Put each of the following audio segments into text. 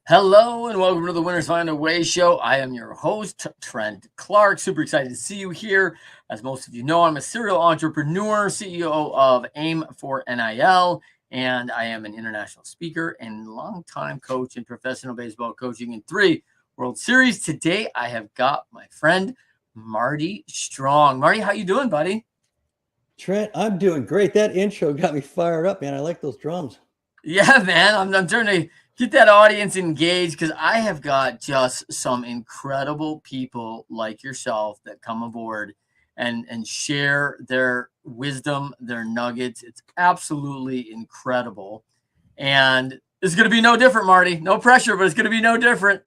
Hello and welcome to the Winners Find a Way show. I am your host, Trent Clark. Super excited to see you here. As most of you know, I'm a serial entrepreneur, CEO of Aim for NIL, and I am an international speaker and longtime coach in professional baseball coaching in 3 World Series. Today, I have got my friend, Marty Strong. Marty, how you doing, buddy? Trent, I'm doing great. That intro got me fired up, man. I like those drums. Yeah, man. I'm trying to get that audience engaged because I have got just some incredible people like yourself that come aboard and share their wisdom, their nuggets. It's absolutely incredible. And it's going to be no different, Marty. No pressure, but it's going to be no different.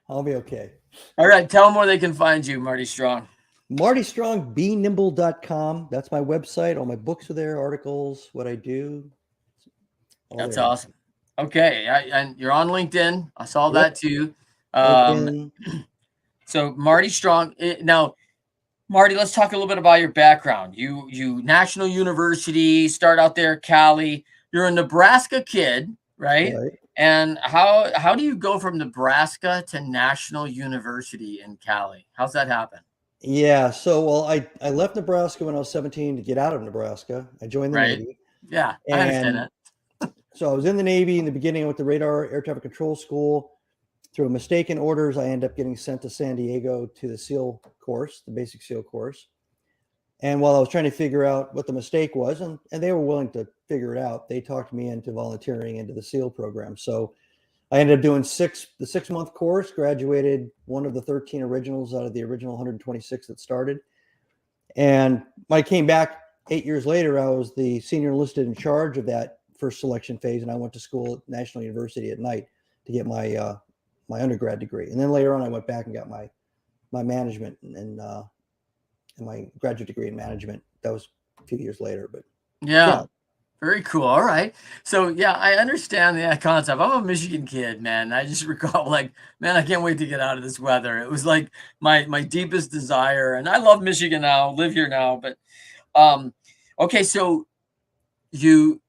I'll be okay. All right. Tell them where they can find you, Marty Strong. Marty Strong, BeNimble.com. That's my website. All my books are there, articles, what I do. That's awesome. Okay. And you're on LinkedIn. I saw that too. So Marty Strong. Now, Marty, let's talk a little bit about your background. You National University, start out there, Cali. You're a Nebraska kid, right? And how do you go from Nebraska to National University in Cali? How's that happen? Yeah. So, I left Nebraska when I was 17 to get out of Nebraska. I joined the Navy. Yeah, I understand that. So I was in the Navy in the beginning. I went to radar air traffic control school. Through mistaken orders, I ended up getting sent to San Diego to the SEAL course, the basic SEAL course. And while I was trying to figure out what the mistake was, and they were willing to figure it out, they talked me into volunteering into the SEAL program. So I ended up doing the 6-month course, graduated one of the 13 originals out of the original 126 that started. And when I came back 8 years later, I was the senior enlisted in charge of that first selection phase, and I went to school at National University at night to get my my undergrad degree. And then later on, I went back and got my management and my graduate degree in management. That was a few years later, but yeah. Very cool. All right. So yeah, I understand that concept. I'm a Michigan kid, man. I just recall man, I can't wait to get out of this weather. It was like my deepest desire. And I love Michigan now, live here now. But okay, so you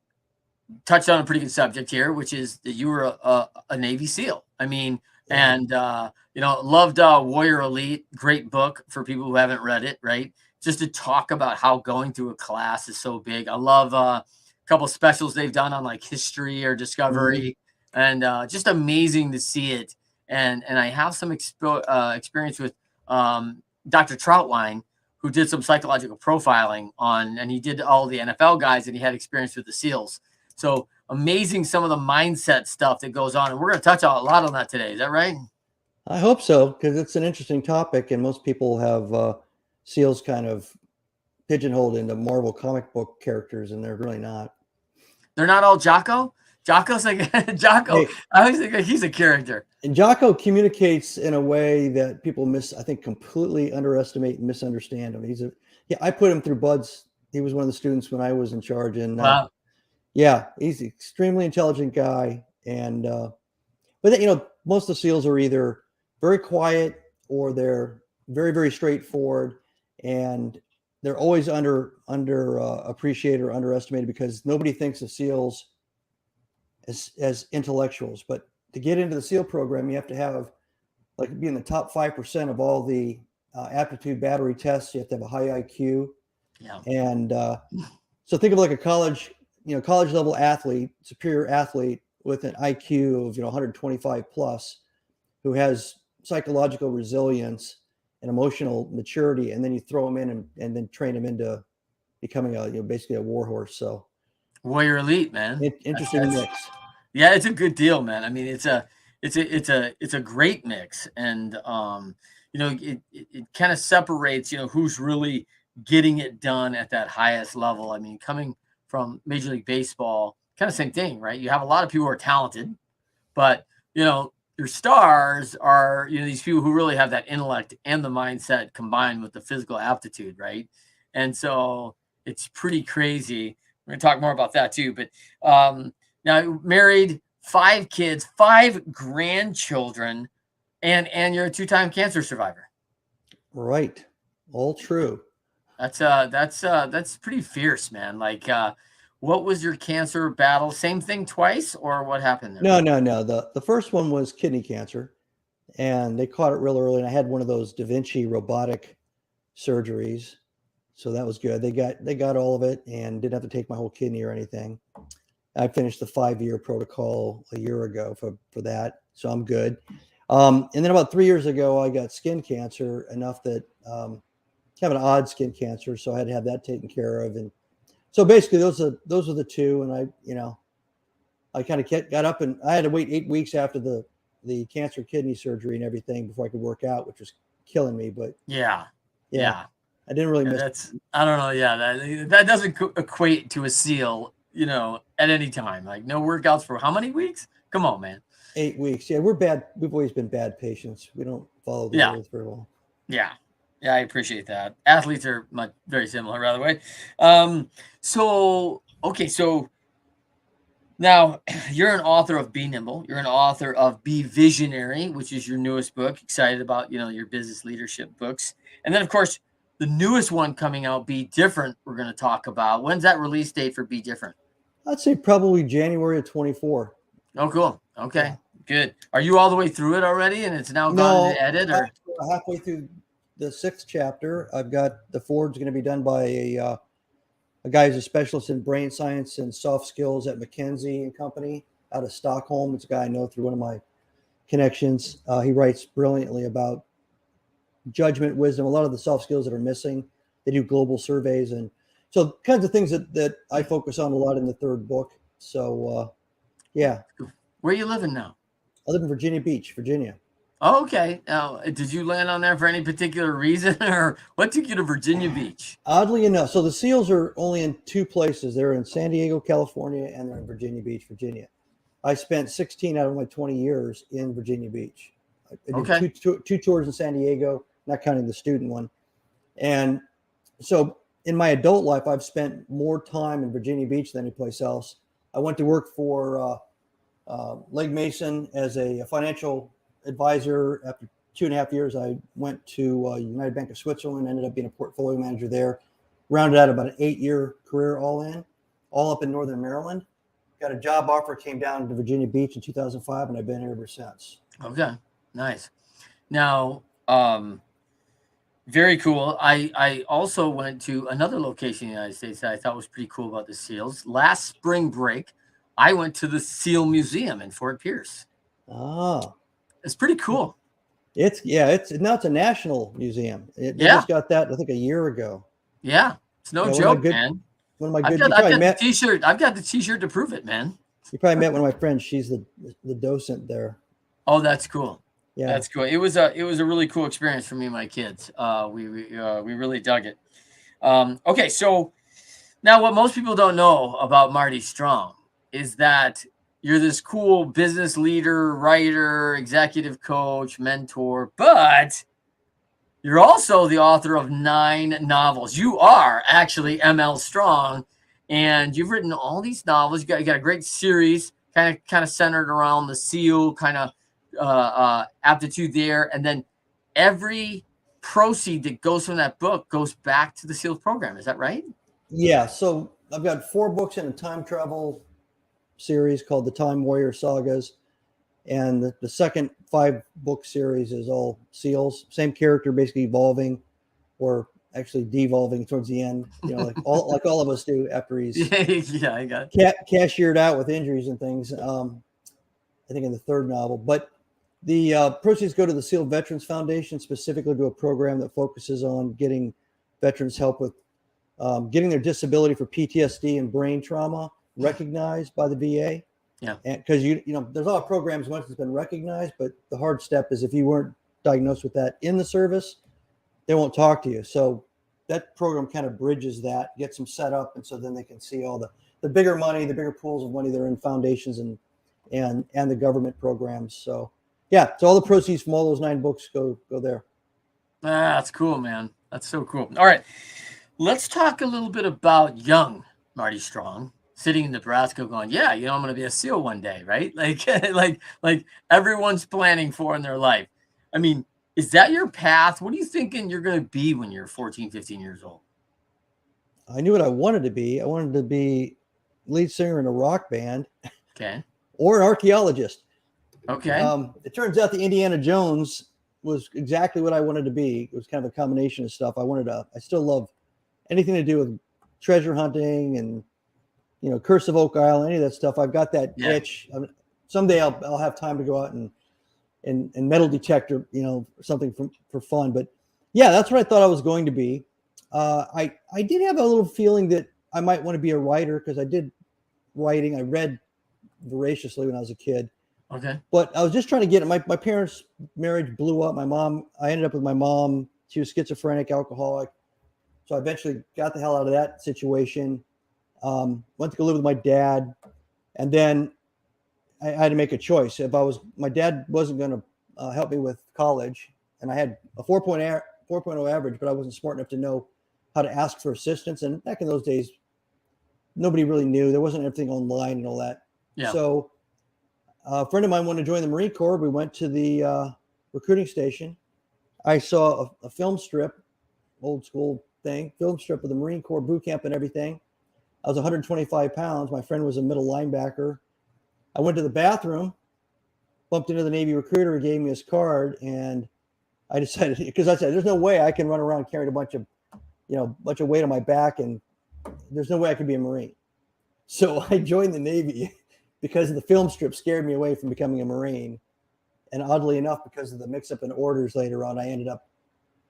touched on a pretty good subject here, which is that you were a Navy SEAL. I mean, and loved Warrior Elite, great book for people who haven't read it, right? Just to talk about how going through a class is so big. I love a couple specials they've done on like history or discovery, and just amazing to see it. And I have some experience with Dr. Troutline, who did some psychological profiling and he did all the NFL guys, and he had experience with the SEALs. So amazing some of the mindset stuff that goes on. And we're going to touch a lot on that today. Is that right? I hope so, because it's an interesting topic. And most people have SEALs kind of pigeonholed into Marvel comic book characters, and they're really not. They're not all Jocko? Jocko's like Jocko. Hey, I always think he's a character. And Jocko communicates in a way that people completely underestimate and misunderstand him. I put him through Bud's. He was one of the students when I was in charge. And wow. Yeah, he's an extremely intelligent guy. And but most of the SEALs are either very quiet or they're very, very straightforward, and they're always appreciated or underestimated because nobody thinks of SEALs as intellectuals. But to get into the SEAL program, you have to have be in the top 5% of all the aptitude battery tests. You have to have a high IQ. Yeah. And so think of like a college level athlete, superior athlete with an IQ of 125 plus, who has psychological resilience and emotional maturity, and then you throw them in and then train them into becoming basically a warhorse. So Warrior Elite, man. Interesting mix. Yeah, it's a good deal, man. I mean, it's a great mix, and it kind of separates who's really getting it done at that highest level. I mean, coming from Major League Baseball, kind of same thing, right? You have a lot of people who are talented, but your stars are these people who really have that intellect and the mindset combined with the physical aptitude, right? And so it's pretty crazy. We're gonna talk more about that too. But now married, 5 kids, 5 grandchildren, and you're a 2-time cancer survivor. Right, all true. That's pretty fierce, man. Like, what was your cancer battle? Same thing twice, or what happened there? No. The first one was kidney cancer, and they caught it real early. And I had one of those Da Vinci robotic surgeries, so that was good. They got all of it and didn't have to take my whole kidney or anything. I finished the 5-year protocol a year ago for that, so I'm good. And then about 3 years ago, I got skin cancer enough that have an odd skin cancer, so I had to have that taken care of. And so basically, those are the two. And I kind of got up, and I had to wait 8 weeks after the cancer kidney surgery and everything before I could work out, which was killing me. But Yeah. I didn't really miss. That's, I don't know. Yeah, that doesn't equate to a SEAL, at any time. Like, no workouts for how many weeks? Come on, man. 8 weeks. Yeah, we're bad. We've always been bad patients. We don't follow the rules very well. Yeah. I appreciate that. Athletes are very similar, by the way. So now you're an author of Be Nimble. You're an author of Be Visionary, which is your newest book. Excited about, your business leadership books. And then, of course, the newest one coming out, Be Different, we're going to talk about. When's that release date for Be Different? I'd say probably January of 24. Oh, cool. Okay, good. Are you all the way through it already, and it's now gone into edit? Or halfway through the 6th chapter. I've got the forward's going to be done by a guy who's a specialist in brain science and soft skills at McKinsey and Company out of Stockholm. It's a guy I know through one of my connections. He writes brilliantly about judgment, wisdom, a lot of the soft skills that are missing. They do global surveys, and so kinds of things that I focus on a lot in the 3rd book. So, yeah. Where are you living now? I live in Virginia Beach, Virginia. Oh, okay. Now, did you land on there for any particular reason, or what took you to Virginia Beach? Oddly enough, so the SEALs are only in 2 places. They're in San Diego, California, and they're in Virginia Beach, Virginia. I spent 16 out of my 20 years in Virginia Beach. I did two tours in San Diego, not counting the student one. And so in my adult life, I've spent more time in Virginia Beach than any place else. I went to work for Legg Mason as a financial advisor. After 2.5 years, I went to United Bank of Switzerland, ended up being a portfolio manager there, rounded out about an 8-year career all up in Northern Maryland. Got a job offer, came down to Virginia Beach in 2005, and I've been here ever since. Okay, nice. Now, very cool. I also went to another location in the United States that I thought was pretty cool about the SEALs. Last spring break, I went to the SEAL Museum in Fort Pierce. Ah, it's pretty cool. It's now it's a national museum. They just got that, I think, a year ago. Yeah, it's no joke, man. One of my good. I've got the T-shirt. I've got the T-shirt to prove it, man. You probably met one of my friends. She's the docent there. Oh, that's cool. Yeah, that's cool. It was a really cool experience for me and my kids. We really dug it. Okay, so now what most people don't know about Marty Strong is that you're this cool business leader, writer, executive coach, mentor, but you're also the author of 9 novels. You are actually ML Strong, and you've written all these novels. You got a great series, kind of centered around the SEAL kind of aptitude there, and then every proceed that goes from that book goes back to the SEAL program. Is that right? Yeah. So I've got 4 books in a time travel series called the Time Warrior Sagas, and the second 5-book series is all SEALs. Same character, basically evolving, or actually devolving towards the end. Like all of us do after he's I got it. Cashiered out with injuries and things. I think in the 3rd novel, but the proceeds go to the SEAL Veterans Foundation, specifically to a program that focuses on getting veterans help with getting their disability for PTSD and brain trauma recognized by the VA. Yeah. And because there's a lot of programs once it's been recognized, but the hard step is if you weren't diagnosed with that in the service, they won't talk to you. So that program kind of bridges that, gets them set up, and so then they can see all the bigger money, the bigger pools of money that are in foundations and the government programs. So yeah, so all the proceeds from all those 9 books go there. That's cool, man. That's so cool. All right, let's talk a little bit about young Marty Strong sitting in Nebraska going, yeah, I'm going to be a SEAL one day, right? Like everyone's planning for in their life. I mean, is that your path? What are you thinking you're going to be when you're 14, 15 years old? I knew what I wanted to be. I wanted to be lead singer in a rock band, Okay. or an archaeologist. Okay. It turns out the Indiana Jones was exactly what I wanted to be. It was kind of a combination of stuff. I still love anything to do with treasure hunting and, Curse of Oak Island, any of that stuff. I've got that Yeah. itch. Someday I'll have time to go out and metal detector, something for fun. But yeah, that's what I thought I was going to be. I did have a little feeling that I might want to be a writer, because I did writing. I read voraciously when I was a kid. Okay. But I was just trying to get it. My parents' marriage blew up. I ended up with my mom. She was schizophrenic, alcoholic. So I eventually got the hell out of that situation. Went to go live with my dad. And then I had to make a choice. My dad wasn't going to help me with college. And I had a 4.0 average, but I wasn't smart enough to know how to ask for assistance. And back in those days, nobody really knew. There wasn't everything online and all that. Yeah. So a friend of mine wanted to join the Marine Corps. We went to the recruiting station. I saw a film strip, old school thing, film strip of the Marine Corps boot camp and everything. I was 125 pounds. My friend was a middle linebacker. I went to the bathroom, bumped into the Navy recruiter, who gave me his card, and I decided, because I said, there's no way I can run around carrying a bunch of weight on my back, and there's no way I could be a Marine. So I joined the Navy because the film strip scared me away from becoming a Marine. And oddly enough, because of the mix-up in orders later on, I ended up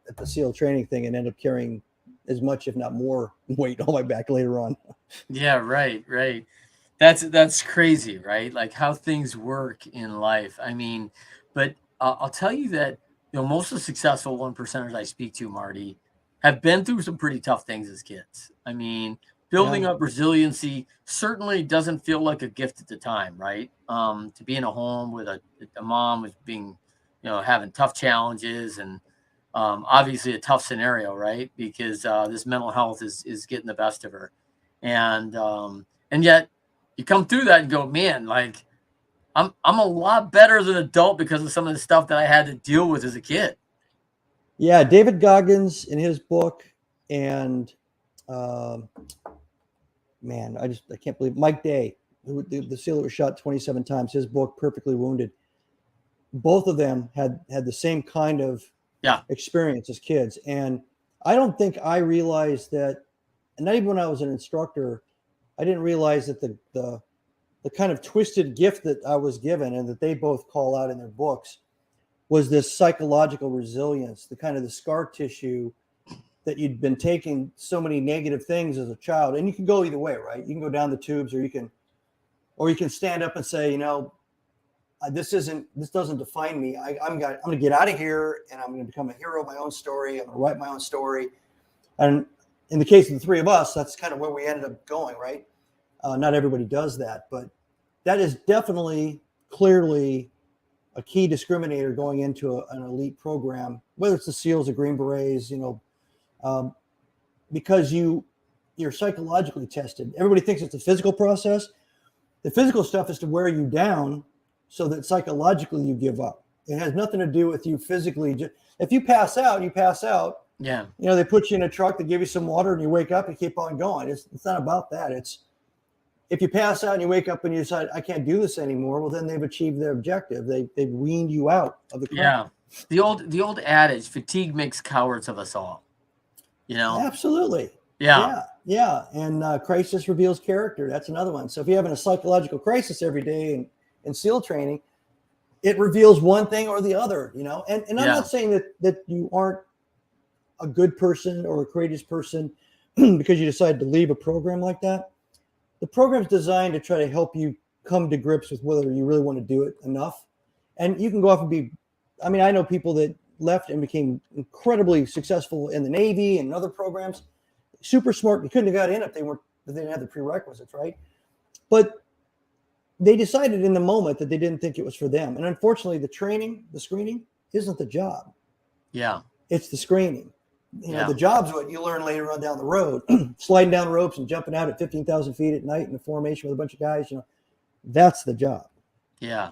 at the SEAL training thing and ended up carrying as much, if not more, weight on my back later on. Yeah, right, right. That's crazy, right? Like how things work in life. I mean, but I'll tell you that most of the successful one percenters I speak to, Marty, have been through some pretty tough things as kids. I mean, building Yeah. up resiliency certainly doesn't feel like a gift at the time, right? To be in a home with a mom who's being, having tough challenges and obviously a tough scenario, right? Because this mental health is getting the best of her, and yet you come through that and go, man, like I'm a lot better as an adult because of some of the stuff that I had to deal with as a kid. Yeah, David Goggins in his book, and um, man, I can't believe Mike Day, the SEAL that was shot 27 times. His book, Perfectly Wounded. Both of them had the same kind of Yeah, experience as kids, and I don't think I realized that. And not even when I was an instructor, I didn't realize that the kind of twisted gift that I was given, and that they both call out in their books, was this psychological resilience, the kind of the scar tissue that you'd been taking so many negative things as a child. And you can go either way, right? You can go down the tubes, or you can stand up and say, this doesn't define me. I'm going to get out of here, and I'm going to become a hero of my own story. I'm going to write my own story. And in the case of the three of us, that's kind of where we ended up going, right? Not everybody does that, but that is definitely, clearly a key discriminator going into an elite program, whether it's the SEALs or Green Berets, because you're psychologically tested. Everybody thinks it's a physical process. The physical stuff is to wear you down so that psychologically you give up. It has nothing to do with you physically. If you pass out, you pass out. yeah, They put you in a truck, they give you some water, and you wake up and keep on going. It's not about that. It's, if you pass out and you wake up and you decide, I can't do this anymore, well, then they've achieved their objective. They've weaned you out of the crowd. yeah. The old adage, fatigue makes cowards of us all. Absolutely. Yeah, Yeah. And crisis reveals character. That's another one. So if you're having a psychological crisis every day in SEAL training, it reveals one thing or the other, And I'm not saying that you aren't a good person or a courageous person because you decide to leave a program like that. The program's designed to try to help you come to grips with whether you really want to do it enough. And you can go off and I know people that left and became incredibly successful in the Navy and other programs, super smart. You couldn't have got in if they didn't have the prerequisites, right? But they decided in the moment that they didn't think it was for them. And unfortunately, the screening isn't the job. yeah. It's the screening. The job's what you learn later on down the road, sliding down ropes and jumping out at 15,000 feet at night in a formation with a bunch of guys. That's the job. Yeah.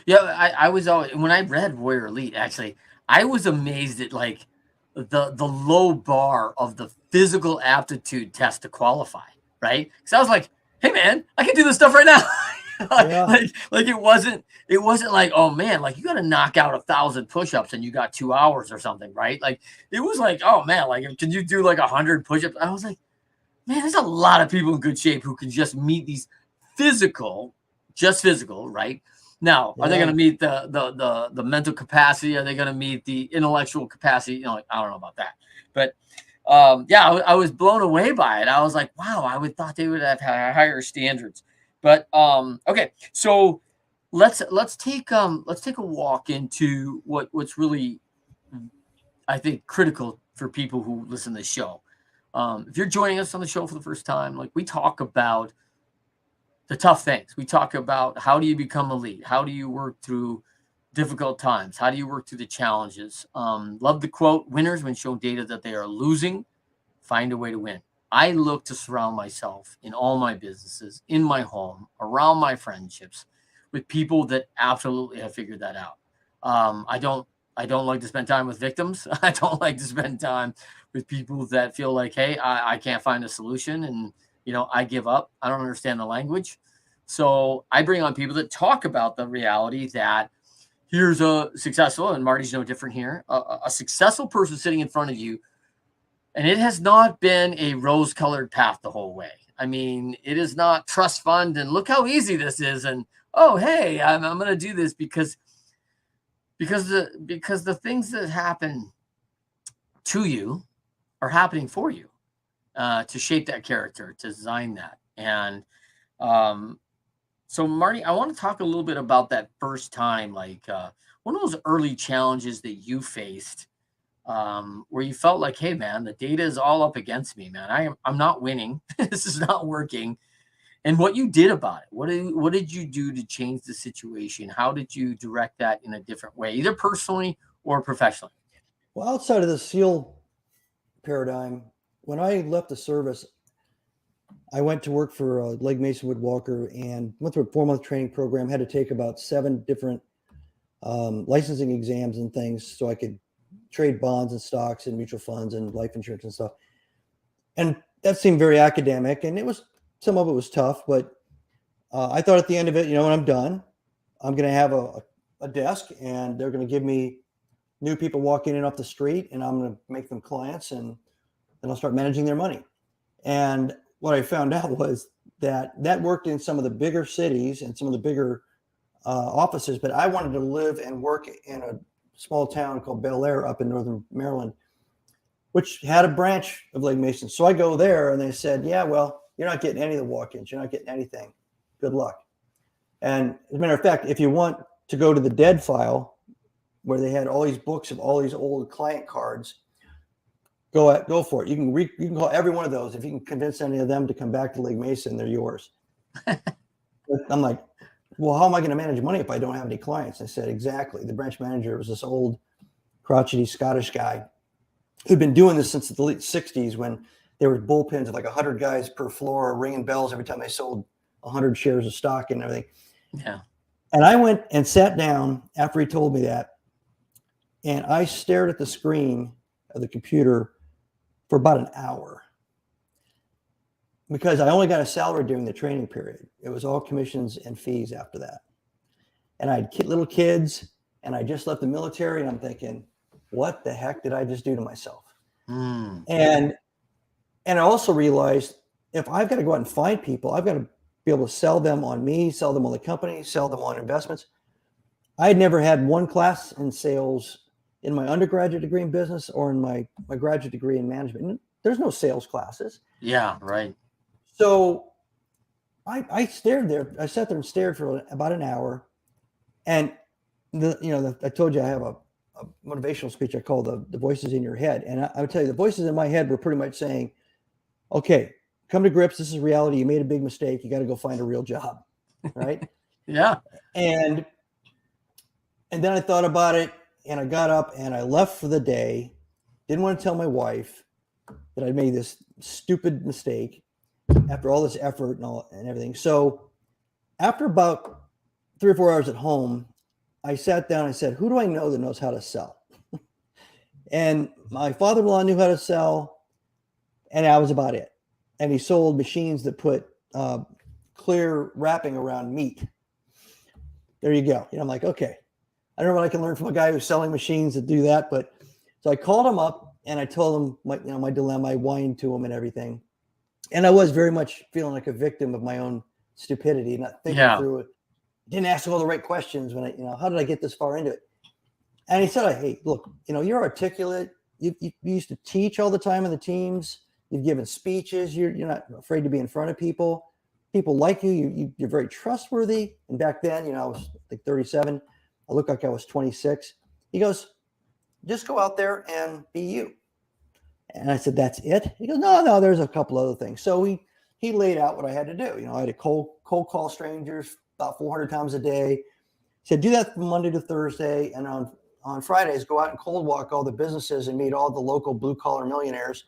Yeah. I was always, when I read Warrior Elite, actually, I was amazed at like the low bar of the physical aptitude test to qualify, right? Because I was like, hey man, I can do this stuff right now. Yeah. like it wasn't like, oh man, like you got to knock out 1,000 push-ups and you got 2 hours or something, right? Like it was like, oh man, like can you do like 100 push-ups? I was like, man, there's a lot of people in good shape who can just meet these physical, just physical, right? Now, are they going Yeah. to meet the mental capacity? Are they going to meet the intellectual capacity? You know, like, I don't know about that, but yeah, I was blown away by it. I was like, wow, I would thought they would have had higher standards. But okay, so let's take a walk into what's really, I think, critical for people who listen to the show. If you're joining us on the show for the first time, like we talk about the tough things. We talk about how do you become a lead? How do you work through difficult times? How do you work through the challenges? Love the quote: "Winners, when shown data that they are losing, find a way to win." I look to surround myself in all my businesses, in my home, around my friendships, with people that absolutely have figured that out. I don't like to spend time with victims. I don't like to spend time with people that feel like, hey, I can't find a solution and I give up. I don't understand the language. So I bring on people that talk about the reality that here's a successful, and Marty's no different here, a successful person sitting in front of you. And it has not been a rose-colored path the whole way. I mean, it is not trust fund and look how easy this is. And oh, hey, I'm going to do this because the things that happen to you are happening for you, to shape that character, to design that. And so, Marty, I want to talk a little bit about that first time, like one of those early challenges that you faced, where you felt like, hey, man, the data is all up against me, man. I'm not winning. This is not working. And what you did about it. What did you do to change the situation? How did you direct that in a different way, either personally or professionally? Well, outside of the SEAL paradigm, when I left the service, I went to work for Legg Mason Wood Walker and went through a 4-month training program. Had to take about 7 different licensing exams and things so I could trade bonds and stocks and mutual funds and life insurance and stuff. And that seemed very academic, and some of it was tough, but I thought at the end of it, when I'm done, I'm going to have a desk, and they're going to give me new people walking in off the street, and I'm going to make them clients, and then I'll start managing their money. And what I found out was that worked in some of the bigger cities and some of the bigger offices, but I wanted to live and work in a small town called Bel Air up in northern Maryland, which had a branch of Legg Mason. So I go there, and they said, yeah, well, you're not getting any of the walk-ins. You're not getting anything. Good luck. And as a matter of fact, if you want to go to the dead file where they had all these books of all these old client cards, go for it. You can call every one of those. If you can convince any of them to come back to Legg Mason, they're yours. I'm like, well, how am I going to manage money if I don't have any clients? I said, exactly. The branch manager was this old crotchety Scottish guy who'd been doing this since the late 60s when there were bullpens of like 100 guys per floor ringing bells every time they sold 100 shares of stock and everything. Yeah. And I went and sat down after he told me that, and I stared at the screen of the computer for about an hour because I only got a salary during the training period. It was all commissions and fees after that. And I had little kids, and I just left the military, and I'm thinking, what the heck did I just do to myself? And I also realized if I've got to go out and find people, I've got to be able to sell them on me, sell them on the company, sell them on investments. I had never had one class in sales in my undergraduate degree in business or in my graduate degree in management. There's no sales classes. Yeah, right. So I stared there. I sat there and stared for about an hour. And I told you I have a motivational speech I call the voices in your head. And I would tell you the voices in my head were pretty much saying, okay, come to grips. This is reality. You made a big mistake. You got to go find a real job. Right. Yeah. And then I thought about it, and I got up and I left for the day. Didn't want to tell my wife that I made this stupid mistake after all this effort and everything. So after about 3 or 4 hours at home, I sat down and I said, who do I know that knows how to sell? And my father-in-law knew how to sell, and that was about it. And he sold machines that put clear wrapping around meat. There you go. I'm like, okay, I don't know what I can learn from a guy who's selling machines that do that. But so I called him up and I told him my dilemma. I whined to him and everything. And I was very much feeling like a victim of my own stupidity, not thinking through it. Didn't ask all the right questions when how did I get this far into it? And he said, hey, look, you're articulate. You used to teach all the time in the teams. You've given speeches. You're not afraid to be in front of people. People like you. You're very trustworthy. And back then, I was like 37. I looked like I was 26. He goes, just go out there and be you. And I said, that's it? He goes, no, there's a couple other things. So he laid out what I had to do. I had to cold call strangers about 400 times a day. He said, do that from Monday to Thursday. And on Fridays, go out and cold walk all the businesses and meet all the local blue collar millionaires.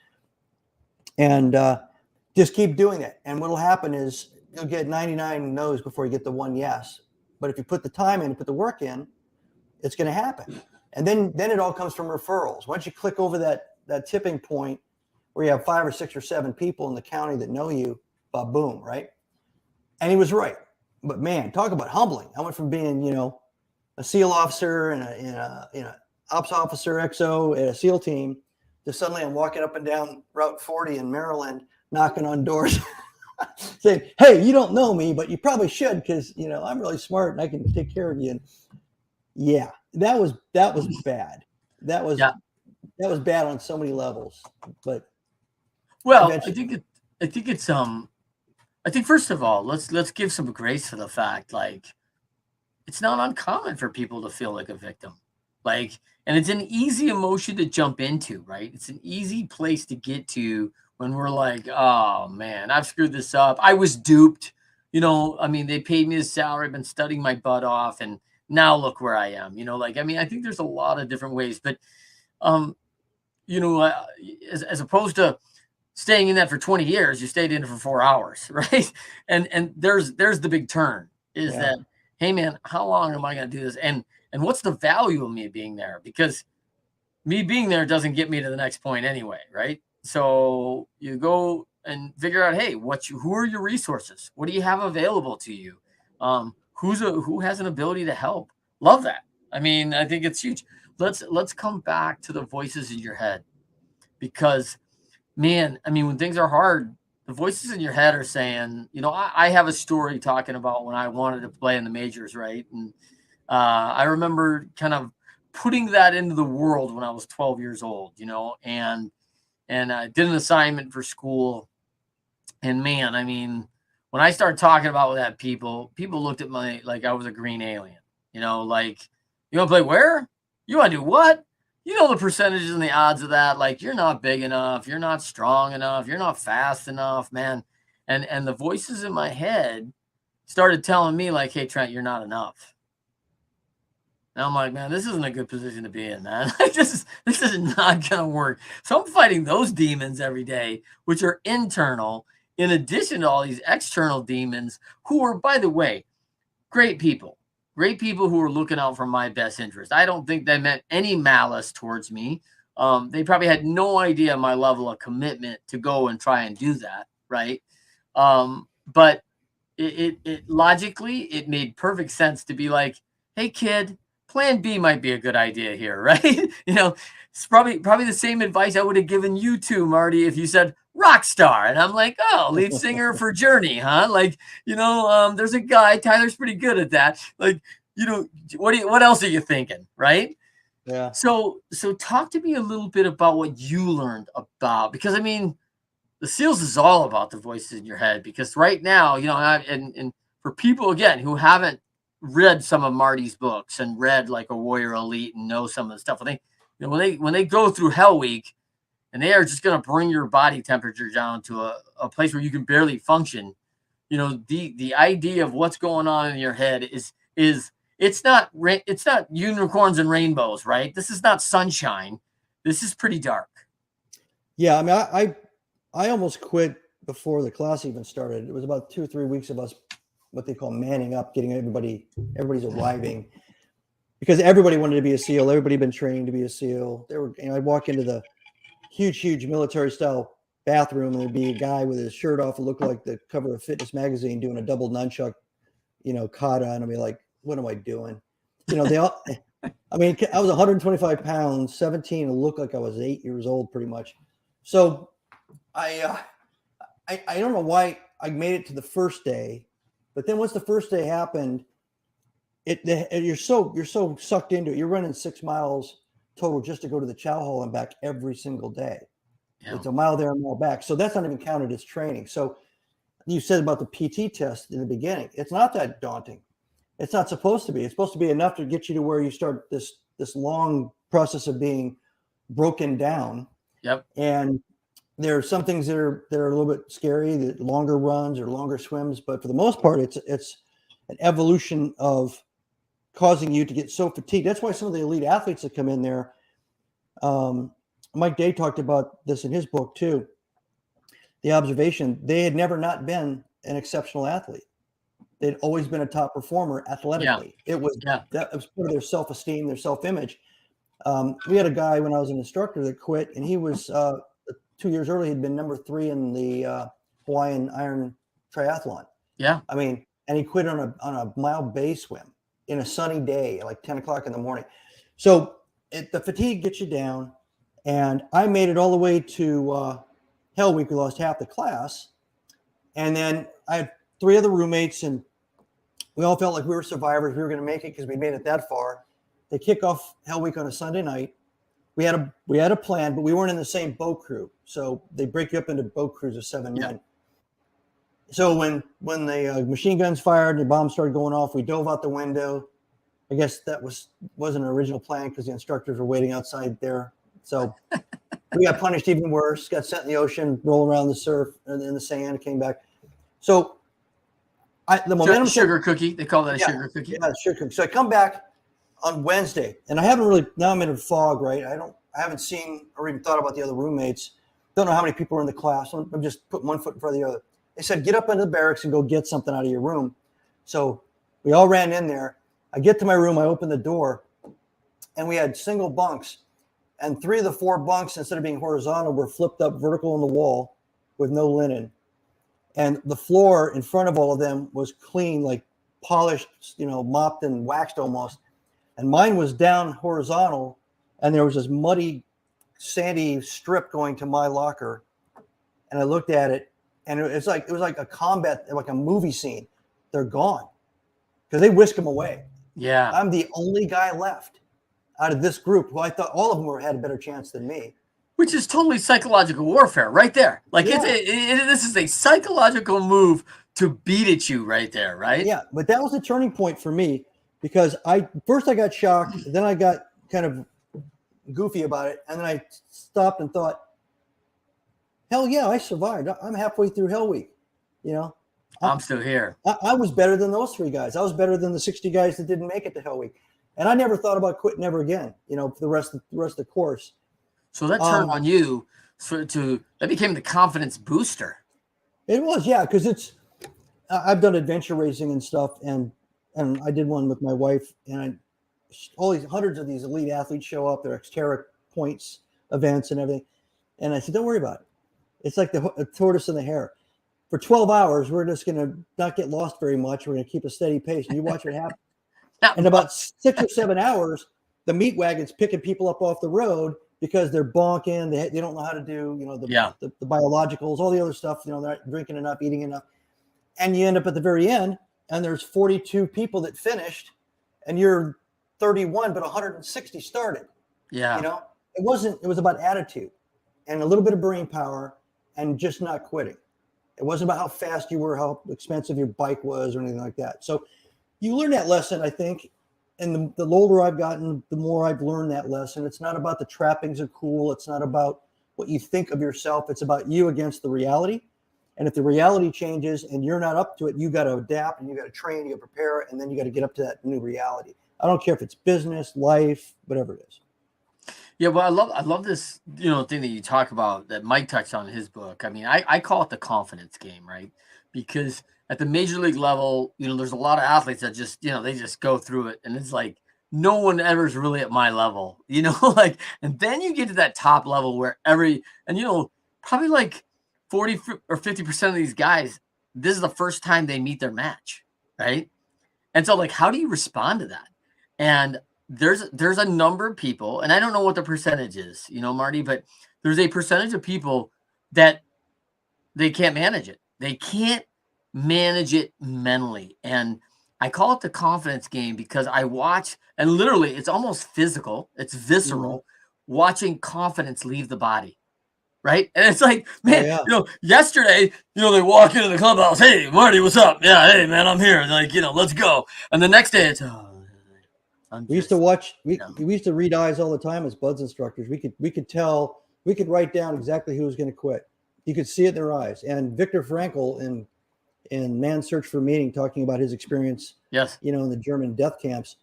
And just keep doing it. And what'll happen is you'll get 99 no's before you get the one yes. But if you put the time in, put the work in, it's going to happen. And then it all comes from referrals. Once you click over that tipping point where you have 5 or 6 or 7 people in the county that know you, boom, right? And he was right. But man, talk about humbling. I went from being, a SEAL officer and a ops officer XO at a SEAL team to suddenly I'm walking up and down Route 40 in Maryland, knocking on doors, saying, hey, you don't know me, but you probably should because, I'm really smart and I can take care of you. And yeah, that was bad. That was bad on so many levels. But I think first of all, let's give some grace to the fact, like, it's not uncommon for people to feel like a victim. Like, and it's an easy emotion to jump into, right? It's an easy place to get to when we're like, oh man, I've screwed this up. I was duped. They paid me a salary. I've been studying my butt off. And now look where I am, I think there's a lot of different ways, but, as opposed to staying in that for 20 years, you stayed in it for 4 hours, right? And there's the big turn is that, hey man, how long am I going to do this? And what's the value of me being there? Because me being there doesn't get me to the next point anyway, right? So you go and figure out, hey, who are your resources? What do you have available to you? Who has an ability to help? Love that. I think it's huge. Let's come back to the voices in your head, because man, when things are hard, the voices in your head are saying, I have a story talking about when I wanted to play in the majors, right? And I remember kind of putting that into the world when I was 12 years old, and I did an assignment for school. And man, when I started talking about that, people looked at me like I was a green alien, like, you want to play where? You want to do what? The percentages and the odds of that, like, you're not big enough, you're not strong enough, you're not fast enough, man. And the voices in my head started telling me like, hey, Trent, you're not enough. And I'm like, man, this isn't a good position to be in, man. This is not going to work. So I'm fighting those demons every day, which are internal, in addition to all these external demons who are, by the way, great people who are looking out for my best interest. I don't think they meant any malice towards me. They probably had no idea my level of commitment to go and try and do that, right? But it logically, it made perfect sense to be like, hey, kid, plan B might be a good idea here, right? It's probably the same advice I would have given you too, Marty, if you said rock star. And I'm like, oh, lead singer for Journey, huh? Like, there's a guy, Tyler's pretty good at that. Like, what else are you thinking, right? Yeah. So talk to me a little bit about what you learned about, because the SEALs is all about the voices in your head, because right now, and for people again who haven't read some of Marty's books and read like a Warrior Elite and know some of the stuff, when they go through Hell Week and they are just going to bring your body temperature down to a place where you can barely function, the idea of what's going on in your head is it's not unicorns and rainbows, right? This is not sunshine. This is pretty dark. Yeah, I almost quit before the class even started. It was about 2 or 3 weeks of us, what they call manning up, getting everybody's arriving, because everybody wanted to be a SEAL. Everybody had been trained to be a SEAL. I'd walk into the huge military style bathroom, and there'd be a guy with his shirt off, who looked like the cover of Fitness magazine, doing a double nunchuck, kata, and I'd be like, what am I doing? They all. I mean, I was 125 pounds, 17, and looked like I was 8 years old, pretty much. So I don't know why I made it to the first day, but then once the first day happened, you're so sucked into it. You're running 6 miles total just to go to the chow hall and back every single day. Yeah. It's a mile there, a mile back. So that's not even counted as training. So you said about the PT test in the beginning. It's not that daunting. It's not supposed to be. It's supposed to be enough to get you to where you start this long process of being broken down. Yep. And there are some things that are a little bit scary, the longer runs or longer swims, but for the most part, it's an evolution of causing you to get so fatigued. That's why some of the elite athletes that come in there, Mike Day talked about this in his book too. The observation, they had never not been an exceptional athlete. They'd always been a top performer athletically. Yeah. It was part of their self-esteem, their self-image. We had a guy when I was an instructor that quit, and he was 2 years early. He'd been number 3 in the Hawaiian Iron Triathlon. Yeah. I mean, and he quit on a mile bay swim in a sunny day, like 10 o'clock in the morning. So the fatigue gets you down, and I made it all the way to Hell Week. We lost half the class, and then I had 3 other roommates, and we all felt like we were survivors. We were going to make it because we made it that far. They kick off Hell Week on a Sunday night. We had a plan, but we weren't in the same boat crew. So they break you up into boat crews of 7 men. So when the machine guns fired and the bombs started going off, we dove out the window. I guess that wasn't an original plan because the instructors were waiting outside there. So we got punished even worse, got sent in the ocean, rolling around the surf and in the sand, came back. So the momentum sugar cookie. They call that a sugar cookie. Yeah, sugar cookie. So I come back on Wednesday, and I haven't really, now I'm in a fog, right? I haven't seen or even thought about the other roommates. Don't know how many people are in the class. I'm just putting one foot in front of the other. They said, get up into the barracks and go get something out of your room. So we all ran in there. I get to my room, I open the door, and we had single bunks. And 3 of the 4 bunks, instead of being horizontal, were flipped up vertical on the wall with no linen. And the floor in front of all of them was clean, like polished, mopped and waxed almost. And mine was down horizontal, and there was this muddy, sandy strip going to my locker. And I looked at it, and it was like a combat, like a movie scene. They're gone because they whisk them away. Yeah, I'm the only guy left out of this group who I thought all of them had a better chance than me. Which is totally psychological warfare right there. Like this is a psychological move to beat at you right there, right? Yeah, but that was a turning point for me because first I got shocked, then I got kind of goofy about it, and then I stopped and thought, hell yeah, I survived. I'm halfway through Hell Week. I'm still here. I was better than those 3 guys. I was better than the 60 guys that didn't make it to Hell Week. And I never thought about quitting ever again, for the rest of the course. So that turned on you that became the confidence booster. It was, yeah, because I've done adventure racing and stuff, and I did one with my wife, and all these hundreds of these elite athletes show up, their Xterra points events and everything. And I said, don't worry about it. It's like the tortoise and the hare. For 12 hours, we're just going to not get lost very much. We're going to keep a steady pace, and you watch what happens. In about 6 or 7 hours, the meat wagon's picking people up off the road because they're bonking. They don't know how to do, the biologicals, all the other stuff. They're not drinking enough, eating enough. And you end up at the very end, and there's 42 people that finished, and you're 31, but 160 started. Yeah. It was about attitude and a little bit of brain power and just not quitting. It wasn't about how fast you were, how expensive your bike was or anything like that. So you learn that lesson, I think. And the older I've gotten, the more I've learned that lesson. It's not about the trappings are cool. It's not about what you think of yourself. It's about you against the reality. And if the reality changes and you're not up to it, you got to adapt and you got to train, you got to prepare, and then you got to get up to that new reality. I don't care if it's business, life, whatever it is. Yeah, well, I love this, thing that you talk about that Mike touched on in his book. I mean, I call it the confidence game, right? Because at the major league level, there's a lot of athletes that just, they just go through it, and it's like no one ever is really at my level, and then you get to that top level where probably like 40 or 50% of these guys, this is the first time they meet their match, right? And so, like, how do you respond to that? And there's a number of people, and I don't know what the percentage is, Marty, but there's a percentage of people that they can't manage it. They can't manage it mentally. And I call it the confidence game because I watch, and literally it's almost physical, it's visceral, watching confidence leave the body. Right. And it's like, man, yesterday, they walk into the clubhouse. Hey, Marty, what's up? Yeah. Hey, man, I'm here. And like, let's go. And the next day it's, we used to watch, we used to read eyes all the time as buds instructors. We could tell, we could write down exactly who was going to quit. You could see it in their eyes. And Viktor Frankl in Man's Search for Meaning, talking about his experience, in the German death camps,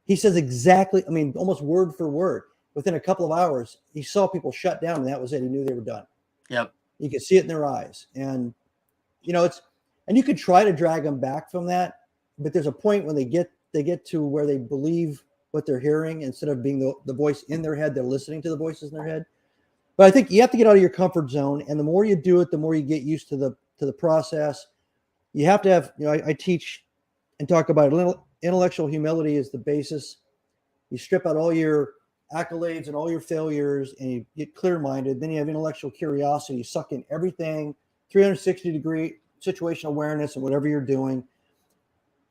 he says exactly, almost word for word, within a couple of hours, he saw people shut down, and that was it. He knew they were done. Yep. You could see it in their eyes. And, and you could try to drag them back from that, but there's a point when they get to where they believe what they're hearing instead of being the voice in their head. They're listening to the voices in their head. But I think you have to get out of your comfort zone. And the more you do it, the more you get used to the process. You have to have, I teach and talk about it. Intellectual humility is the basis. You strip out all your accolades and all your failures and you get clear-minded. Then you have intellectual curiosity. You suck in everything, 360-degree situational awareness and whatever you're doing.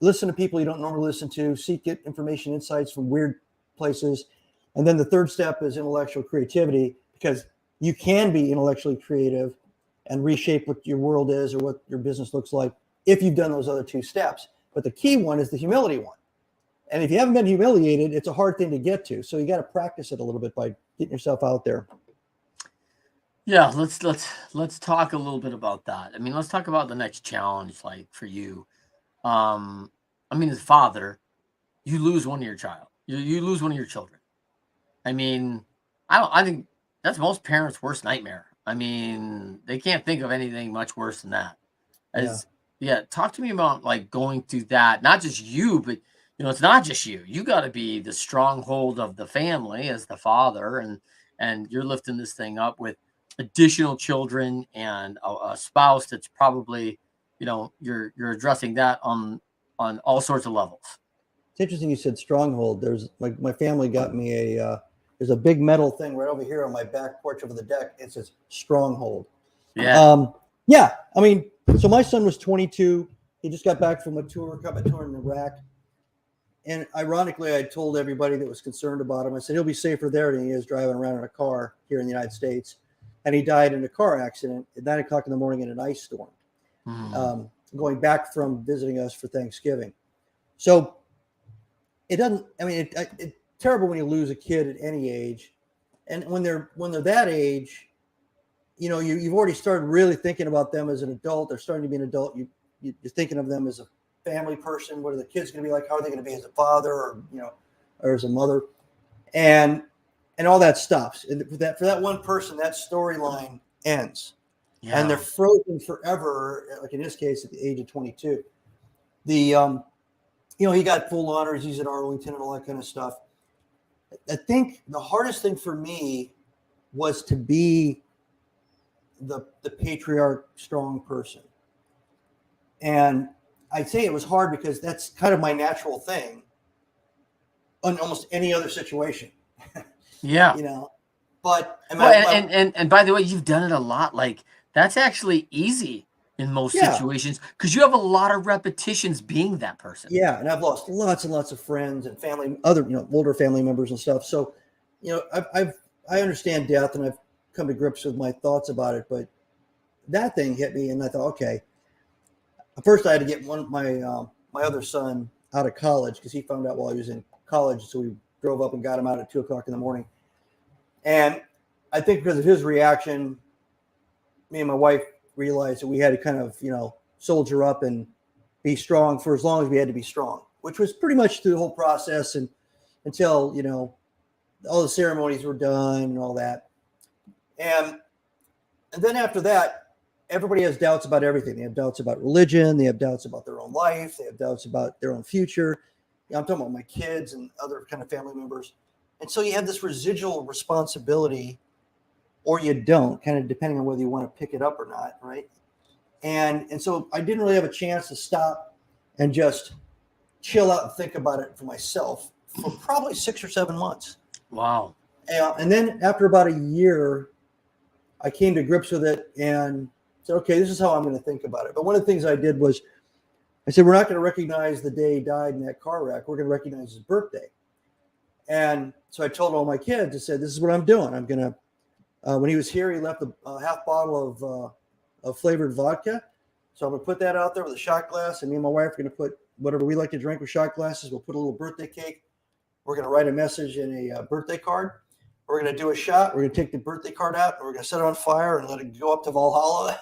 Listen to people you don't normally listen to. Seek information, insights from weird places. And then the third step is intellectual creativity, because you can be intellectually creative and reshape what your world is or what your business looks like if you've done those other two steps. But the key one is the humility one. And if you haven't been humiliated, it's a hard thing to get to. So you got to practice it a little bit by getting yourself out there. Yeah, let's talk a little bit about that. Let's talk about the next challenge, like for you. As a father, you lose one of your child. You lose one of your children. I think that's most parents' worst nightmare. They can't think of anything much worse than that. Talk to me about like going through that. Not just you, but it's not just you. You got to be the stronghold of the family as the father, and you're lifting this thing up with additional children and a spouse that's probably, you're addressing that on all sorts of levels. It's interesting you said stronghold. There's like my family got me there's a big metal thing right over here on my back porch over the deck. It says stronghold. Yeah. So my son was 22. He just got back from a tour in Iraq. And ironically, I told everybody that was concerned about him, I said, he'll be safer there than he is driving around in a car here in the United States. And he died in a car accident at 9 o'clock in the morning in an ice storm, going back from visiting us for Thanksgiving. So it doesn't, it's terrible when you lose a kid at any age. And when they're that age, you've already started really thinking about them as an adult. They're starting to be an adult. You're thinking of them as a family person. What are the kids going to be like? How are they going to be as a father or as a mother? And all that stops. And for that one person, that storyline ends. Yeah. And they're frozen forever, like in his case at the age of 22. He got full honors. He's at Arlington and all that kind of stuff. I think the hardest thing for me was to be the patriarch, strong person. And I'd say it was hard because that's kind of my natural thing in almost any other situation. Yeah. But and by the way, you've done it a lot. Like that's actually easy in most situations because you have a lot of repetitions being that person. Yeah. And I've lost lots and lots of friends and family, other, older family members and stuff. So, I understand death and I've come to grips with my thoughts about it, but that thing hit me and I thought, okay, first I had to get my other son out of college because he found out while he was in college. So we drove up and got him out at 2 o'clock in the morning. And I think because of his reaction, me and my wife realized that we had to kind of, soldier up and be strong for as long as we had to be strong, which was pretty much through the whole process and until, all the ceremonies were done and all that. And then after that, everybody has doubts about everything. They have doubts about religion. They have doubts about their own life. They have doubts about their own future. I'm talking about my kids and other kind of family members. And so you have this residual responsibility or you don't, kind of depending on whether you want to pick it up or not, right? And so I didn't really have a chance to stop and just chill out and think about it for myself for probably 6 or 7 months. Wow. And then after about a year, I came to grips with it and said, okay, this is how I'm going to think about it. But one of the things I did was I said, we're not going to recognize the day he died in that car wreck. We're going to recognize his birthday. And so I told all my kids, I said, this is what I'm doing. I'm going to, when he was here, he left a half bottle of flavored vodka. So I'm going to put that out there with a shot glass. And me and my wife are going to put whatever we like to drink with shot glasses. We'll put a little birthday cake. We're going to write a message in a birthday card. We're going to do a shot. We're going to take the birthday card out. And we're going to set it on fire and let it go up to Valhalla.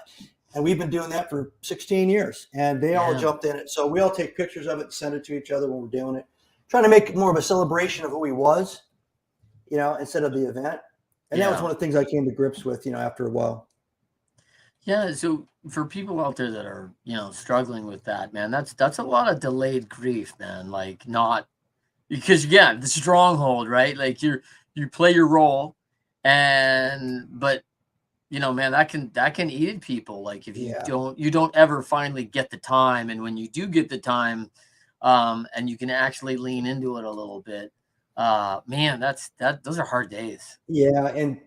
And we've been doing that for 16 years. And they all jumped in it. So we all take pictures of it and send it to each other when we're doing it. Trying to make it more of a celebration of who he was, instead of the event. And that was one of the things I came to grips with, after a while. Yeah. So for people out there that are, struggling with that, man, that's a lot of delayed grief, man. Like not because the stronghold, right? Like you play your role but man, that can eat at people. Like if you don't ever finally get the time. And when you do get the time, and you can actually lean into it a little bit, man, those are hard days. Yeah. And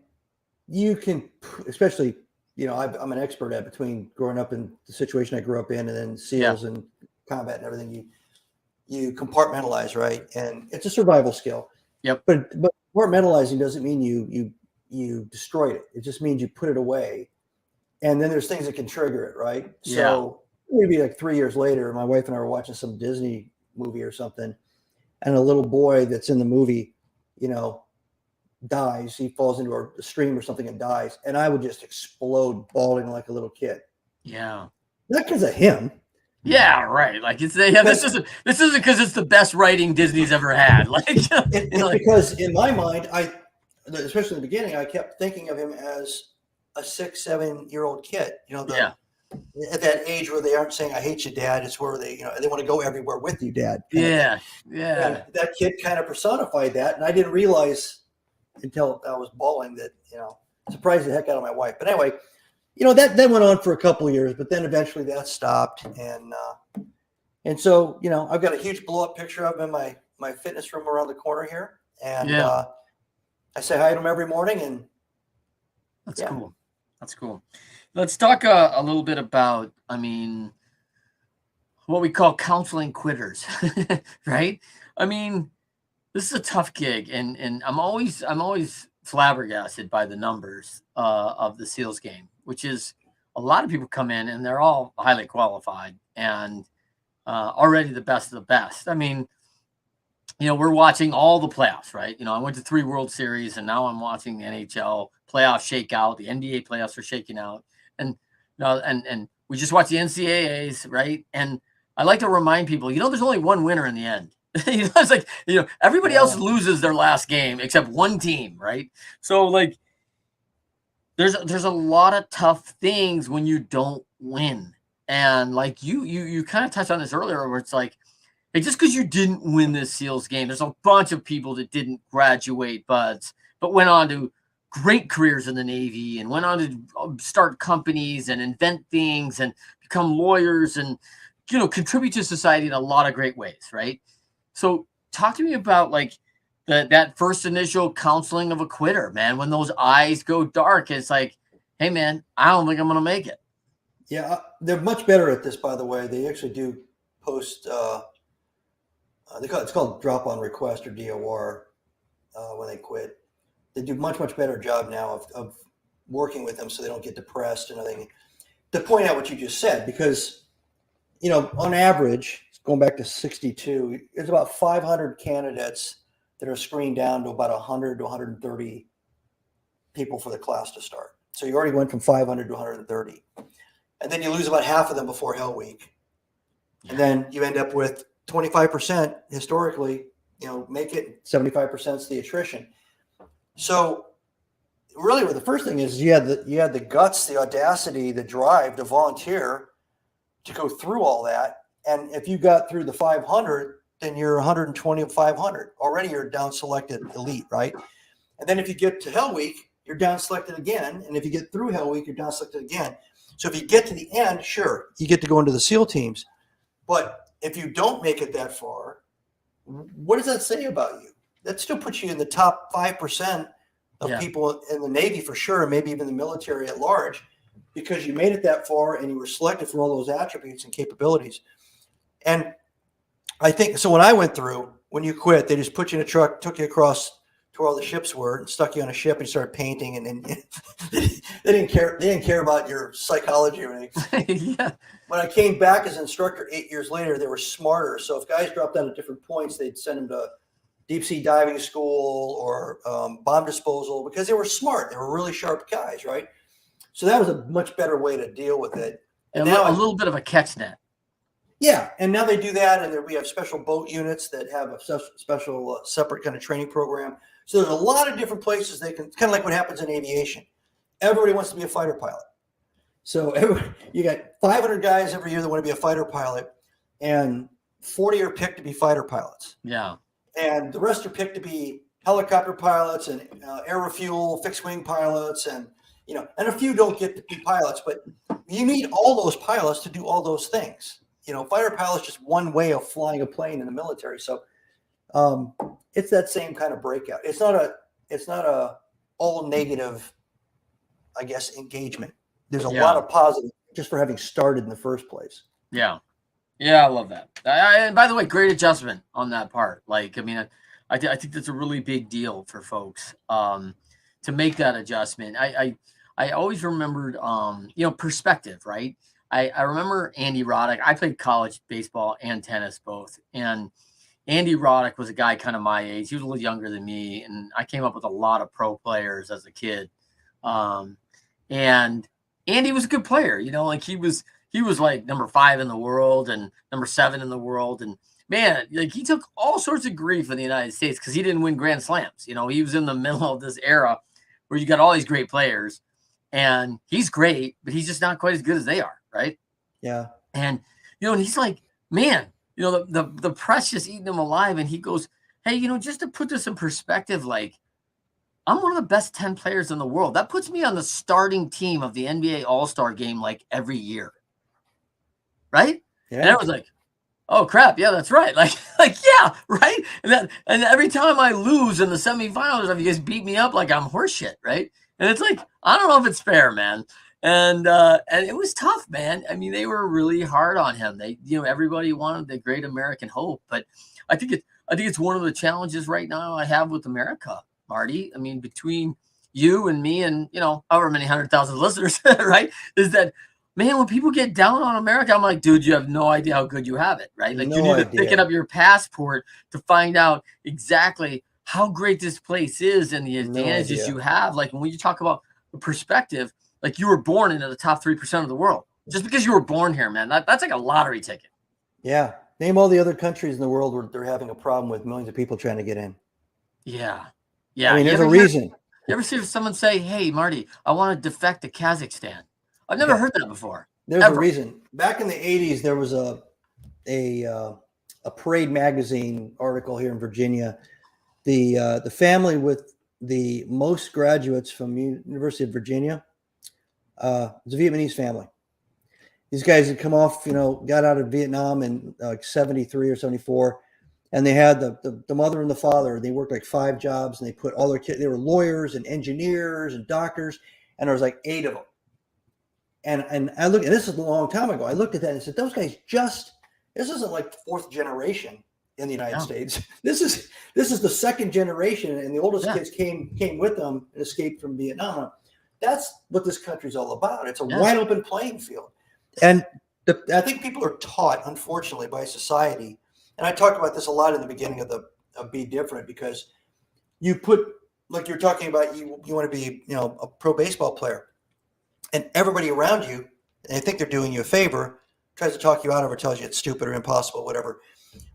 you can, especially, I'm an expert at between growing up in the situation I grew up in and then SEALs and combat and everything, you compartmentalize, right? And it's a survival skill. Yep. But compartmentalizing doesn't mean you destroyed it. It just means you put it away. And then there's things that can trigger it, right? So maybe like 3 years later, my wife and I were watching some Disney movie or something, and a little boy that's in the movie, dies. He falls into a stream or something and dies. And I would just explode bawling like a little kid. Yeah. Not because of him. Yeah, right. Like this isn't because it's the best writing Disney's ever had. Like it's because in my mind, especially in the beginning, I kept thinking of him as a 6-7-year-old kid. At that age where they aren't saying "I hate you, Dad," it's where they they want to go everywhere with you, Dad. Yeah. And that kid kind of personified that, and I didn't realize until I was bawling that surprised the heck out of my wife. But anyway, that went on for a couple of years, but then eventually that stopped, and so I've got a huge blow up picture of him in my fitness room around the corner here, and I say hi to him every morning, and that's cool. That's cool. Let's talk a little bit about, what we call counseling quitters, right? This is a tough gig, and I'm always flabbergasted by the numbers of the SEALs game, which is a lot of people come in and they're all highly qualified and already the best of the best. We're watching all the playoffs, right? I went to 3 World Series, and now I'm watching the NHL playoff shakeout. The NBA playoffs are shaking out, and we just watched the NCAAs, right? And I like to remind people, there's only one winner in the end. It's like everybody else loses their last game except one team, right? So like, there's a lot of tough things when you don't win, and like you kind of touched on this earlier, where it's like, hey, just because you didn't win this SEALs game, there's a bunch of people that didn't graduate buds, but went on to great careers in the Navy and went on to start companies and invent things and become lawyers and, contribute to society in a lot of great ways, right? So talk to me about like that first initial counseling of a quitter, man, when those eyes go dark. It's like, hey, man, I don't think I'm going to make it. Yeah, they're much better at this, by the way. They actually do post it's called drop on request, or DOR, when they quit. They do much better job now of working with them so they don't get depressed and everything. To point out what you just said, because on average, going back to 62, there's about 500 candidates that are screened down to about 100 to 130 people for the class to start. So you already went from 500 to 130, and then you lose about half of them before Hell Week, and then you end up with 25% historically, make it. 75% is the attrition. So really, the first thing is you had the guts, the audacity, the drive to volunteer to go through all that. And if you got through the 500, then you're 120 of 500. Already you're down selected elite, right? And then if you get to Hell Week, you're down selected again. And if you get through Hell Week, you're down selected again. So if you get to the end, sure, you get to go into the SEAL teams. But if you don't make it that far, what does that say about you? That still puts you in the top 5% of people in the Navy for sure, and maybe even the military at large, because you made it that far and you were selected for all those attributes and capabilities. And I think, so when I went through, when you quit, they just put you in a truck, took you across to where all the ships were, and stuck you on a ship and started painting. And they didn't care. They didn't care about your psychology or anything. When I came back as an instructor 8 years later, they were smarter. So if guys dropped out at different points, they'd send them to deep sea diving school or bomb disposal, because they were smart. They were really sharp guys, right? So that was a much better way to deal with it. And now a little bit of a catch net. Yeah, and now they do that, and we have special boat units that have a special separate kind of training program. So there's a lot of different places they can, kind of like what happens in aviation. Everybody wants to be a fighter pilot. So you got 500 guys every year that want to be a fighter pilot, and 40 are picked to be fighter pilots. Yeah. And the rest are picked to be helicopter pilots and air refuel, fixed wing pilots, and and a few don't get to be pilots, but you need all those pilots to do all those things. Fighter pilot's just one way of flying a plane in the military. So it's that same kind of breakout. It's not a all negative, I guess, engagement. There's a lot of positive just for having started in the first place. Yeah. Yeah, I love that. And by the way, great adjustment on that part. Like, I mean, I think that's a really big deal for folks to make that adjustment. I always remembered, perspective, right? I remember Andy Roddick. I played college baseball and tennis both. And Andy Roddick was a guy kind of my age. He was a little younger than me. And I came up with a lot of pro players as a kid. And Andy was a good player, like he was like number 5 in the world and number 7 in the world. And man, like he took all sorts of grief in the United States because he didn't win Grand Slams. He was in the middle of this era where you got all these great players, and he's great, but he's just not quite as good as they are. Right. Yeah. And, and he's like, man, the press just eating him alive. And he goes, hey, just to put this in perspective, like I'm one of the best 10 players in the world. That puts me on the starting team of the NBA All-Star game, like every year. Right. Yeah. And I was like, oh crap. Yeah, that's right. Like, yeah. Right. And every time I lose in the semifinals, you guys beat me up like I'm horseshit. Right. And it's like, I don't know if it's fair, man. And it was tough, man. I mean, they were really hard on him. They, everybody wanted the great American hope, but I think it's one of the challenges right now I have with America, Marty. I mean, between you and me and, however many 100,000 listeners, right, is that, man, when people get down on America, I'm like, dude, you have no idea how good you have it, right? Like you need to pick it up your passport to find out exactly how great this place is and the advantages you have. Like when you talk about the perspective, like you were born into the top 3% of the world. Just because you were born here, man, that's like a lottery ticket. Yeah. Name all the other countries in the world where they're having a problem with millions of people trying to get in. Yeah. Yeah. I mean, there's a reason. You ever see someone say, hey, Marty, I want to defect to Kazakhstan? I've never heard that before. There's a reason. Back in the 80s, there was a Parade magazine article here in Virginia. The family with the most graduates from University of Virginia was a Vietnamese family. These guys had come off, got out of Vietnam in like 73 or 74, and they had the mother and the father. They worked like 5 jobs, and they put all their kids. They were lawyers and engineers and doctors, and there was like 8 of them. And I looked, and this is a long time ago. I looked at that and said, those guys this isn't like 4th generation in the United States. This is the 2nd generation, and the oldest kids came with them and escaped from Vietnam. That's what this country's all about. It's a wide open playing field. And I think people are taught, unfortunately, by society. And I talked about this a lot in the beginning of Be Different, because you put, like you're talking about, you want to be, a pro baseball player, and everybody around you, and they think they're doing you a favor, tries to talk you out of it, tells you it's stupid or impossible, whatever.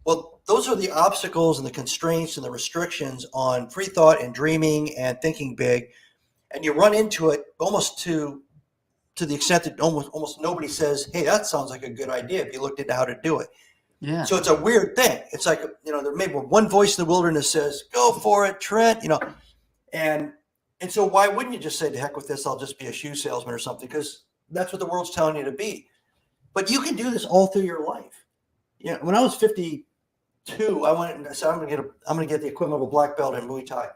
Well, those are the obstacles and the constraints and the restrictions on free thought and dreaming and thinking big. And you run into it almost to the extent that almost nobody says, hey, that sounds like a good idea if you looked into how to do it. Yeah. So it's a weird thing. It's like, there may be one voice in the wilderness says, go for it, Trent, and And so why wouldn't you just say, to heck with this, I'll just be a shoe salesman or something? Because that's what the world's telling you to be. But you can do this all through your life. You know, when I was 52, I went and I said, I'm going to get the equivalent of a black belt in Muay Thai.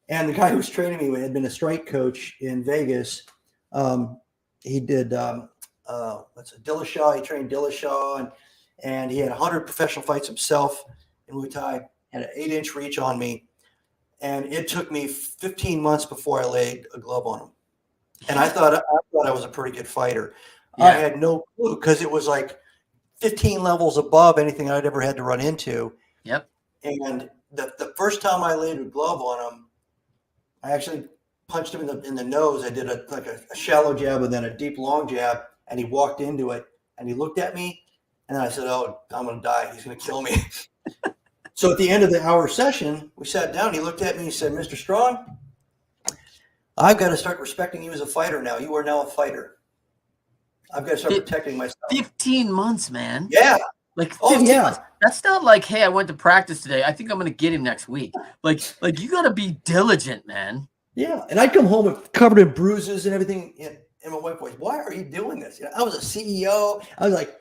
And the guy who was training me had been a strike coach in Vegas. He did Dillashaw. He trained Dillashaw, and he had 100 professional fights himself in Muay Thai. Had an 8-inch reach on me, and it took me 15 months before I laid a glove on him. And I thought I was a pretty good fighter. Yeah. I had no clue, because it was like 15 levels above anything I'd ever had to run into. Yep. And the first time I laid a glove on him, I actually punched him in the nose. I did a shallow jab and then a deep long jab, and he walked into it and he looked at me, and then I said, "Oh, I'm going to die. He's going to kill me." So at the end of the hour session, we sat down. He looked at me and he said, "Mr. Strong, I've got to start respecting you as a fighter now. You are now a fighter. I've got to start protecting myself." 15 months, man. Yeah. Like 15 months. That's not like, hey, I went to practice today. I think I'm going to get him next week. Like you got to be diligent, man. Yeah. And I'd come home covered in bruises and everything. And my wife was, "Why are you doing this?" You know, I was a CEO. I was like,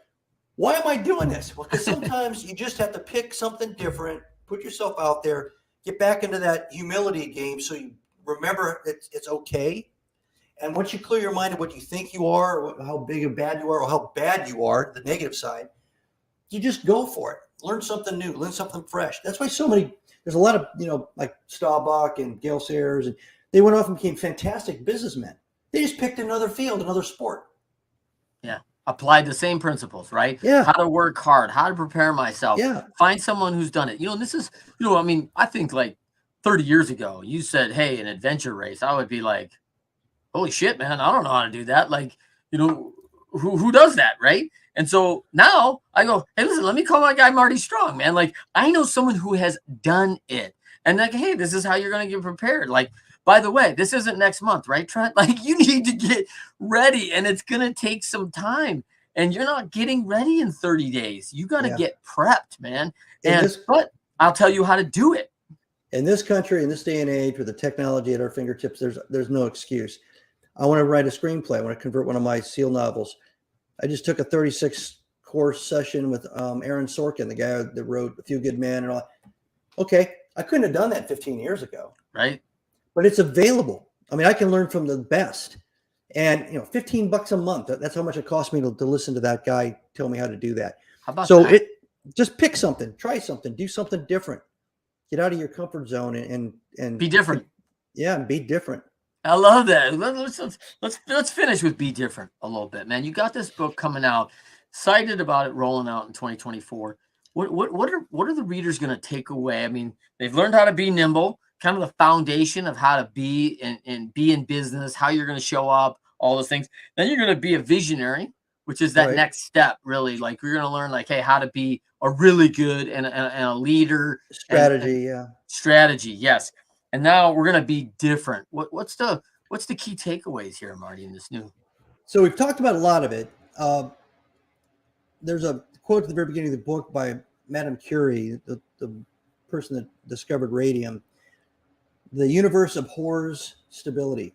"Why am I doing this?" Well, because sometimes you just have to pick something different, put yourself out there, get back into that humility game, so you remember it's okay. And once you clear your mind of what you think you are, or how big or bad you are, or how bad you are, the negative side, you just go for it. Learn something new, learn something fresh. That's why there's a lot of, like Staubach and Gail Sayers, and they went off and became fantastic businessmen. They just picked another field, another sport. Yeah. Applied the same principles, right? Yeah. How to work hard, how to prepare myself. Yeah. Find someone who's done it. And this is, I mean, I think like 30 years ago, you said, hey, an adventure race, I would be like, holy shit, man, I don't know how to do that. Like, who does that, right? And so now I go, hey, listen, let me call my guy Marty Strong, man. Like, I know someone who has done it. And like, hey, this is how you're going to get prepared. Like, by the way, this isn't next month, right, Trent? Like, you need to get ready, and it's going to take some time. And you're not getting ready in 30 days. You got to get prepped, man. But I'll tell you how to do it. In this country, in this day and age, with the technology at our fingertips, there's no excuse. I want to write a screenplay. I want to convert one of my SEAL novels. I just took a 36-course session with Aaron Sorkin, the guy that wrote A Few Good Men and all. Okay, I couldn't have done that 15 years ago. Right. But it's available. I mean, I can learn from the best. And, $15 a month, that's how much it cost me to listen to that guy tell me how to do that. How about that? Just pick something, try something, do something different. Get out of your comfort zone and be different. Yeah, and be different. I love that. Let's finish with be different a little bit, man. You got this book coming out, excited about it rolling out in 2024. What are the readers going to take away? I mean, they've learned how to be nimble, kind of the foundation of how to be and be in business, how you're going to show up, all those things. Then you're going to be a visionary, which is that next step, really. Like, you're going to learn, like, hey, how to be a really good and a leader. Strategy, yes. And now we're going to be different. What's the key takeaways here, Marty, in this new? So we've talked about a lot of it. There's a quote at the very beginning of the book by Madame Curie, the person that discovered radium. The universe abhors stability.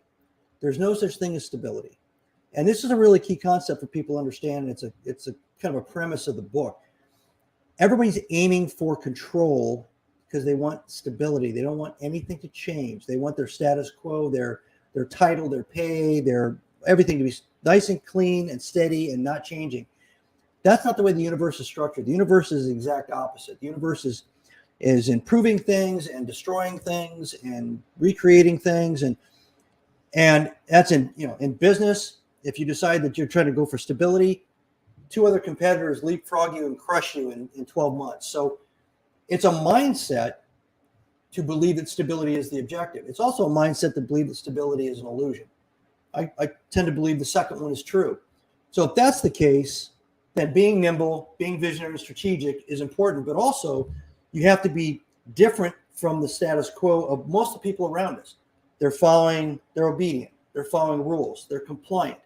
There's no such thing as stability. And this is a really key concept for people to understand. It's a kind of a premise of the book. Everybody's aiming for control because they want stability. They don't want anything to change. They want their status quo, their title, their pay, their everything to be nice and clean and steady and not changing. That's not the way the universe is structured. The universe is the exact opposite. The universe is improving things and destroying things and recreating things. And that's in business. If you decide that you're trying to go for stability, 2 other competitors leapfrog you and crush you in 12 months. So it's a mindset to believe that stability is the objective. It's also a mindset to believe that stability is an illusion. I tend to believe the second one is true. So if that's the case, then being nimble, being visionary and strategic is important, but also you have to be different from the status quo of most of the people around us. They're obedient, they're following rules, they're compliant.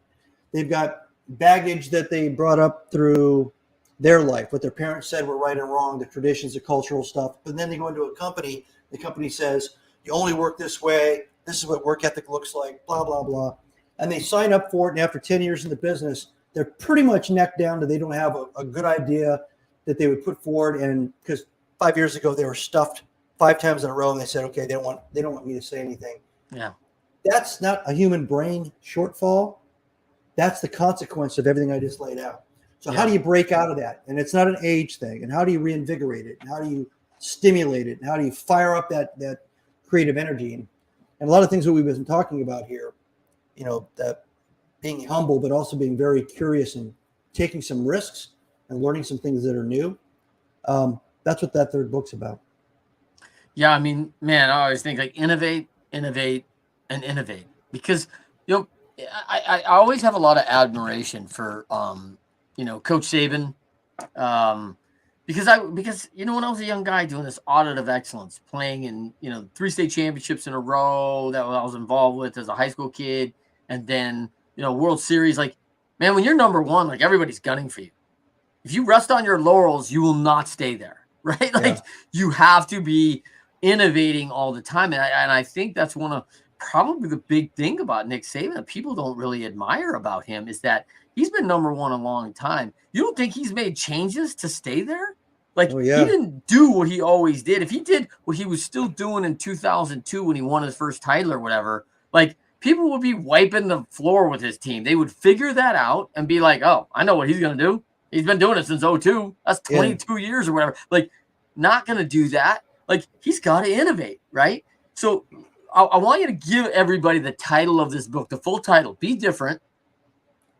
They've got baggage that they brought up through their life, what their parents said were right and wrong, the traditions, the cultural stuff. But then they go into a company, the company says, you only work this way, This is what work ethic looks like, blah, blah, blah. And they sign up for it. And after 10 years in the business, they're pretty much neck down to they don't have a good idea that they would put forward. And because 5 years ago, they were stuffed 5 times in a row and they said, okay, they don't want me to say anything. Yeah. That's not a human brain shortfall. That's the consequence of everything I just laid out. So how do you break out of that? And it's not an age thing. And how do you reinvigorate it? And how do you stimulate it? And how do you fire up that creative energy? And a lot of things that we've been talking about here, that being humble, but also being very curious and taking some risks and learning some things that are new. That's what that third book's about. Yeah. I mean, man, I always think like innovate, and innovate, because, I always have a lot of admiration for, Coach Saban, because when I was a young guy doing this audit of excellence, playing in 3 state championships in a row that I was involved with as a high school kid, and then World Series, like, man, when you're number one, like, everybody's gunning for you. If you rest on your laurels, you will not stay there, right? Like, you have to be innovating all the time, and I think that's one of probably the big thing about Nick Saban that people don't really admire about him is that he's been number one a long time. You don't think he's made changes to stay there? Like, he didn't do what he always did. If he did what he was still doing in 2002 when he won his first title or whatever, like, people would be wiping the floor with his team. They would figure that out and be like, oh, I know what he's going to do. He's been doing it since 2002. That's 22 years or whatever. Like, not going to do that. Like, he's got to innovate, right? So I want you to give everybody the title of this book, the full title, Be Different.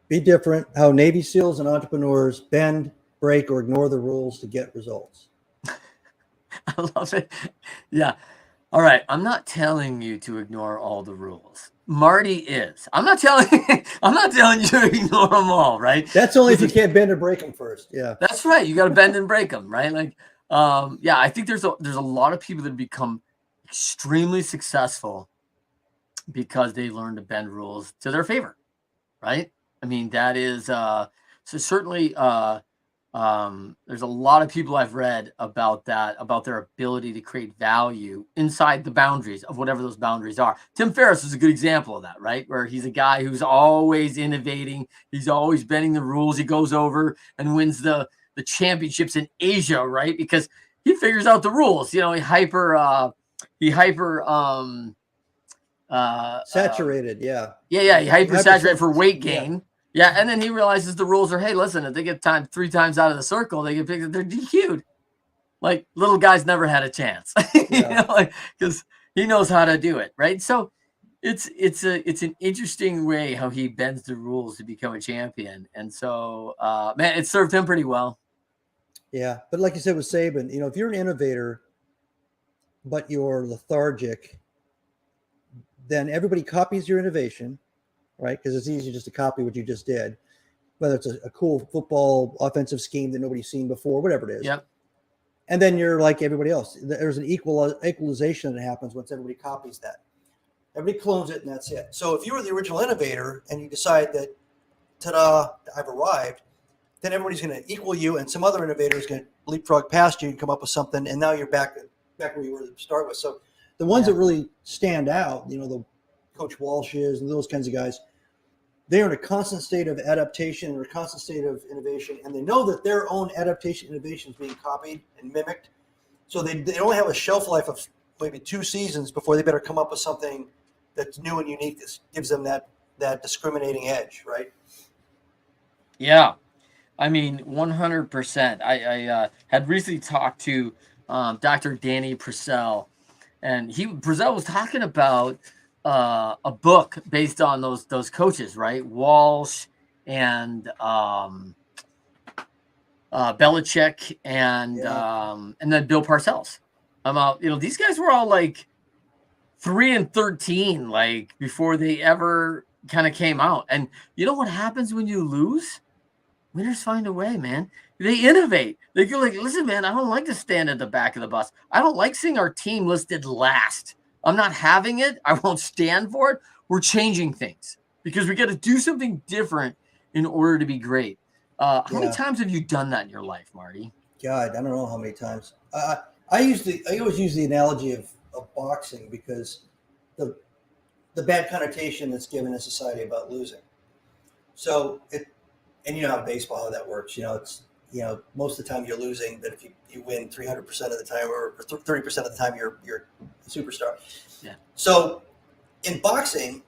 Be Different, How Navy SEALs and Entrepreneurs Bend, Break, or Ignore the Rules to Get Results. I love it. Yeah. All right. I'm not telling you to ignore all the rules. Marty is. I'm not telling you to ignore them all, right? That's only if you can't bend or break them first. Yeah. That's right. You got to bend and break them, right? Like, I think there's a lot of people that become extremely successful because they learn to bend rules to their favor, right? I mean, that is so certainly there's a lot of people I've read about that, about their ability to create value inside the boundaries of whatever those boundaries are. Tim Ferriss is a good example of that, right? Where he's a guy who's always innovating, he's always bending the rules. He goes over and wins the championships in Asia, right? Because he figures out the rules. He hyper saturated. He hyper saturated for weight gain. Yeah. And then he realizes the rules are, hey, listen, if they get 3 times out of the circle, they get picked, they're DQ'd. Like, little guys never had a chance, because he knows how to do it, right? So it's an interesting way how he bends the rules to become a champion. And so, man, it served him pretty well. Yeah. But like you said with Saban, if you're an innovator, but you're lethargic, then everybody copies your innovation, right? Because it's easy just to copy what you just did, whether it's a cool football offensive scheme that nobody's seen before, whatever it is. Yep. And then you're like everybody else. There's an equalization that happens once everybody copies that. Everybody clones it, and that's it. So if you were the original innovator and you decide that, ta-da, I've arrived, then everybody's going to equal you, and some other innovator is going to leapfrog past you and come up with something, and now you're back where you were to start with. So the ones that really stand out, the Coach Walshes and those kinds of guys, they're in a constant state of adaptation or a constant state of innovation, and they know that their own adaptation innovation is being copied and mimicked. So they only have a shelf life of maybe 2 seasons before they better come up with something that's new and unique that gives them that discriminating edge, right? Yeah. I mean, 100%. I had recently talked to Dr. Danny Purcell, and Purcell was talking about a book based on those coaches, right? Walsh and Belichick and then Bill Parcells. These guys were all like 3-13, like before they ever kind of came out. And you know what happens when you lose? Winners find a way, man. They innovate. They go like, listen, man, I don't like to stand at the back of the bus. I don't like seeing our team listed last. I'm not having it. I won't stand for it. We're changing things because we got to do something different in order to be great. How many times have you done that in your life, Marty? God, I don't know how many times. I always use the analogy of boxing because the the bad connotation that's given in society about losing. So and you know how baseball, how that works. It's most of the time you're losing, but if you win 300% of the time or 30% of the time, you're a superstar. Yeah. So in boxing,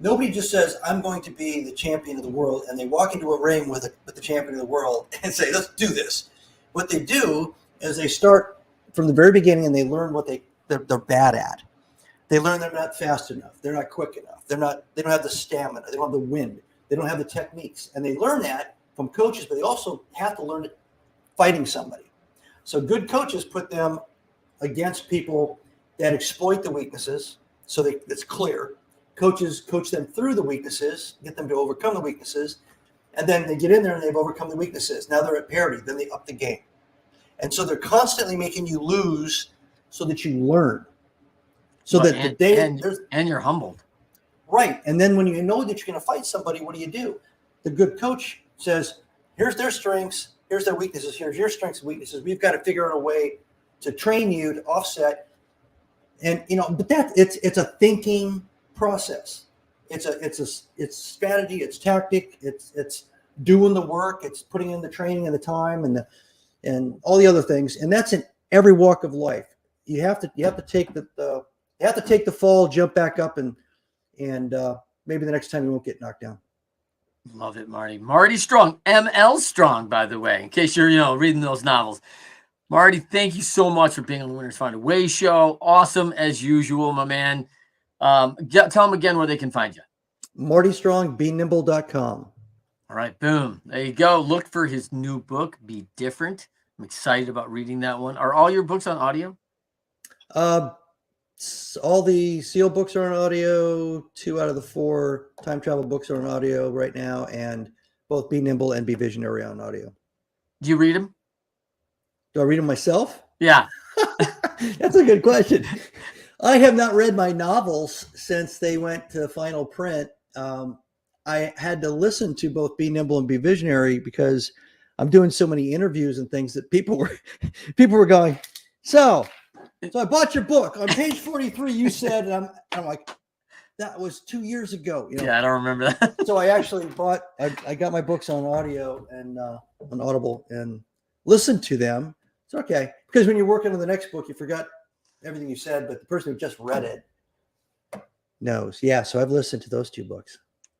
nobody just says, I'm going to be the champion of the world, and they walk into a ring with the champion of the world and say, let's do this. What they do is they start from the very beginning and they learn what they're bad at. They learn they're not fast enough. They're not quick enough. They don't have the stamina. They don't have the wind. They don't have the techniques. And they learn that from coaches, but they also have to learn it fighting somebody. So good coaches put them against people that exploit the weaknesses so it's clear. Coaches coach them through the weaknesses, get them to overcome the weaknesses, and then they get in there and they've overcome the weaknesses. Now they're at parity. Then they up the game. And so they're constantly making you lose so that you learn. So that the day and you're humbled. Right. And then when you know that you're going to fight somebody, what do? The good coach says, here's their strengths, here's their weaknesses, here's your strengths and weaknesses. We've got to figure out a way to train you to offset. And but it's a thinking process. It's strategy, it's tactic, it's doing the work, it's putting in the training and the time and all the other things. And that's in every walk of life. You have to take the fall, jump back up, and maybe the next time you won't get knocked down. Love it, Marty. Marty Strong, ML Strong, by the way, in case you're reading those novels. Marty, thank you so much for being on the Winners Find a Way show. Awesome as usual, my man. Tell them again where they can find you. Marty Strong, BeNimble.com. All right, boom. There you go. Look for his new book, Be Different. I'm excited about reading that one. Are all your books on audio? All the SEAL books are on audio. 2 out of the 4 time travel books are on audio right now, and both Be Nimble and Be Visionary on audio. Do you read them? Do I read them myself? Yeah. That's a good question. I have not read my novels since they went to final print. I had to listen to both Be Nimble and Be Visionary because I'm doing so many interviews and things that people were going, so I bought your book on page 43. You said, and I'm like, that was 2 years ago. Yeah, I don't remember that. So I actually I got my books on audio and on Audible and listened to them. It's okay, because when you're working on the next book, you forgot everything you said, but the person who just read it knows. Yeah, so I've listened to those 2 books.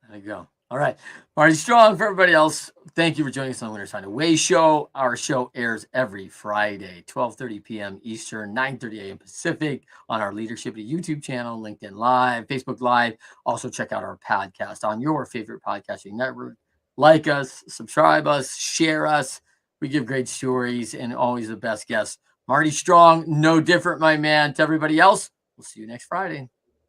There you go. All right. Marty Strong, for everybody else, thank you for joining us on the Winners Find a Way show. Our show airs every Friday, 12:30 p.m. Eastern, 9:30 a.m. Pacific on our Leadership YouTube channel, LinkedIn Live, Facebook Live. Also check out our podcast on your favorite podcasting network. Like us, subscribe us, share us. We give great stories and always the best guests. Marty Strong, no different, my man. To everybody else, we'll see you next Friday.